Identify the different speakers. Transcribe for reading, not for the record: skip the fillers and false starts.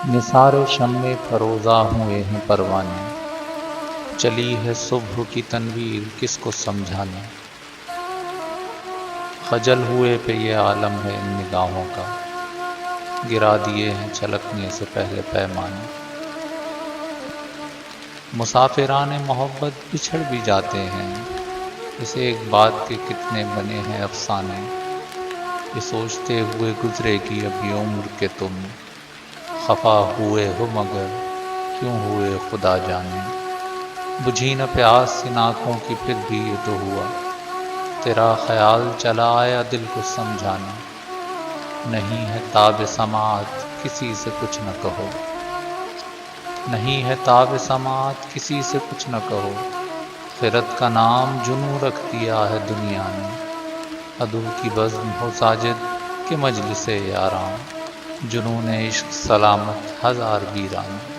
Speaker 1: نثار شمع فروزہ ہوئے ہیں پروانے، چلی ہے صبح کی تنویر کس کو سمجھانے۔ خجل ہوئے پہ یہ عالم ہے ان نگاہوں کا، گرا دیے ہیں چھلکنے سے پہلے پیمانے۔ مسافران محبت بچھڑ بھی جاتے ہیں، اس ایک بات کے کتنے بنے ہیں افسانے۔ یہ سوچتے ہوئے گزرے گی اب یہ عمر کہ تم خفا ہوئے ہو مگر کیوں ہوئے خدا جانے۔ بجھی نہ پیاس ان آنکھوں کی پھر بھی یہ تو ہوا، تیرا خیال چلا آیا دل کو سمجھانے۔ نہیں ہے تاب سماعت کسی سے کچھ نہ کہو، نہیں ہے تاب سماعت کسی سے کچھ نہ کہو۔ خرد کا نام جنوں رکھ دیا ہے دنیا نے، عدو کی بزم ہو ساجد کہ مجلس یاراں، جنون عشق سلامت ہزار ویراں۔